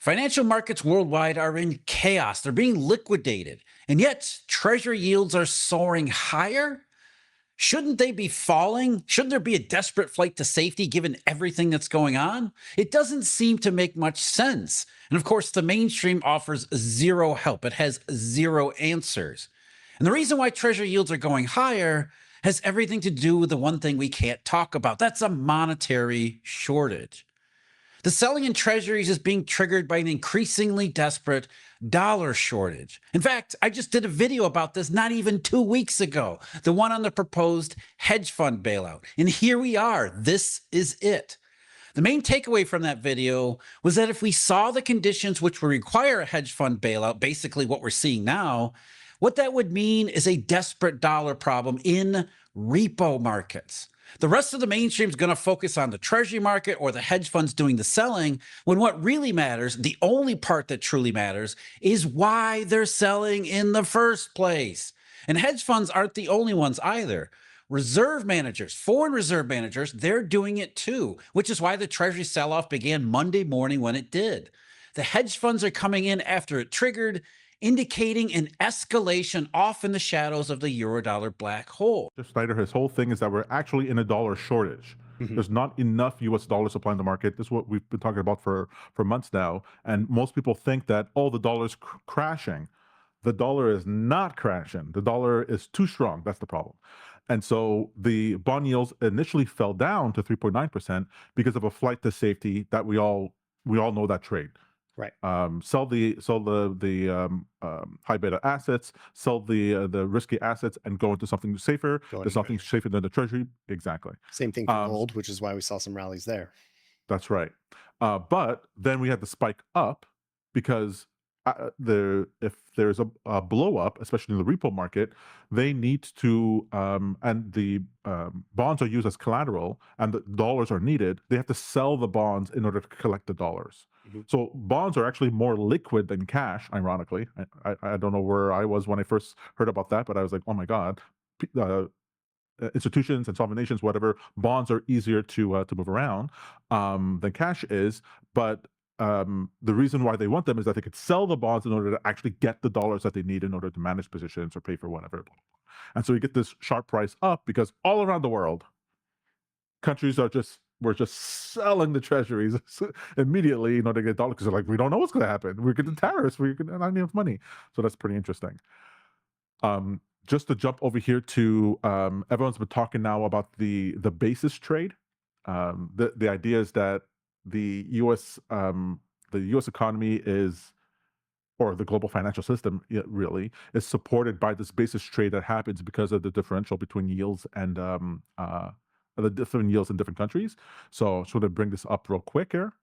Financial markets worldwide are in chaos. They're being liquidated. And yet, treasury yields are soaring higher. Shouldn't they be falling? Shouldn't there be a desperate flight to safety given everything that's going on? It doesn't seem to make much sense. And of course, the mainstream offers zero help, it has zero answers. And the reason why treasury yields are going higher has everything to do with the one thing we can't talk about that's a monetary shortage. The selling in treasuries is being triggered by an increasingly desperate dollar shortage. In fact, I just did a video about this not even 2 weeks ago, the one on the proposed hedge fund bailout. And here we are. This is it. The main takeaway from that video was that if we saw the conditions which would require a hedge fund bailout, basically what we're seeing now, what that would mean is a desperate dollar problem in repo markets. The rest of the mainstream is going to focus on the treasury market or the hedge funds doing the selling, when what really matters, the only part that truly matters, is why they're selling in the first place. And hedge funds aren't the only ones either. Reserve managers, foreign reserve managers, they're doing it too, which is why the treasury sell-off began Monday morning when it did. The hedge funds are coming in after it triggered, indicating an escalation off in the shadows of the Eurodollar black hole. Snyder, his whole thing is that we're actually in a dollar shortage. There's not enough U.S. dollar supply in the market. This is what we've been talking about for months now. And most people think that, oh, the dollar's crashing. The dollar is not crashing. The dollar is too strong. That's the problem. And so the bond yields initially fell down to 3.9% because of a flight to safety that we all know that trade. Right. Sell the high beta assets, sell the risky assets, and go into something safer. There's something safer than the treasury. Exactly. Same thing for gold, which is why we saw some rallies there. That's right. But then we had the spike up because if there's a blow up, especially in the repo market, they need to and the bonds are used as collateral, and the dollars are needed. They have to sell the bonds in order to collect the dollars. So bonds are actually more liquid than cash, ironically. I don't know where I was when I first heard about that, but I was like, oh my God. Institutions and sovereign nations, whatever, bonds are easier to move around than cash is. But the reason why they want them is that they could sell the bonds in order to actually get the dollars that they need in order to manage positions or pay for whatever. And so you get this sharp price up because all around the world, countries we're just selling the treasuries immediately in order to get dollars because they're like, we don't know what's going to happen. We're getting tariffs. We're not enough money. So that's pretty interesting. Just to jump over here to everyone's been talking now about the basis trade. The idea is that the U.S. Economy is, or the global financial system really, is supported by this basis trade that happens because of the differential between yields and the different yields in different countries. So I'm going to bring this up real quick here.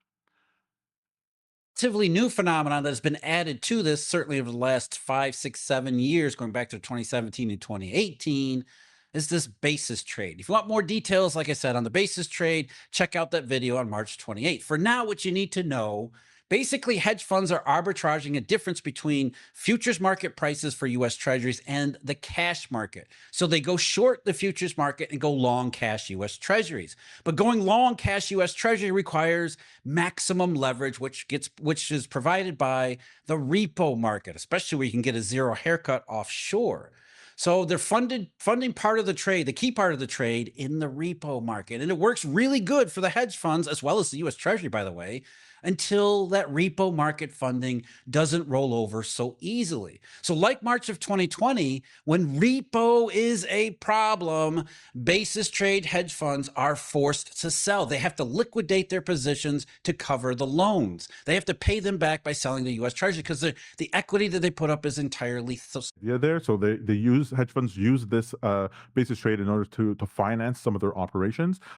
Relatively new phenomenon that has been added to this, certainly over the last 5, 6, 7 years, going back to 2017 and 2018, is this basis trade. If you want more details, like I said, on the basis trade, check out that video on March 28th. For now, what you need to know, basically, hedge funds are arbitraging a difference between futures market prices for U.S. Treasuries and the cash market. So they go short the futures market and go long cash U.S. Treasuries. But going long cash U.S. Treasury requires maximum leverage, which is provided by the repo market, especially where you can get a zero haircut offshore. So they're funding part of the trade, the key part of the trade, in the repo market. And it works really good for the hedge funds, as well as the U.S. Treasury, by the way, until that repo market funding doesn't roll over so easily. So like March of 2020, when repo is a problem, basis trade hedge funds are forced to sell. They have to liquidate their positions to cover the loans. They have to pay them back by selling the U.S. Treasury because the equity that they put up is entirely... So hedge funds use this basis trade in order to finance some of their operations.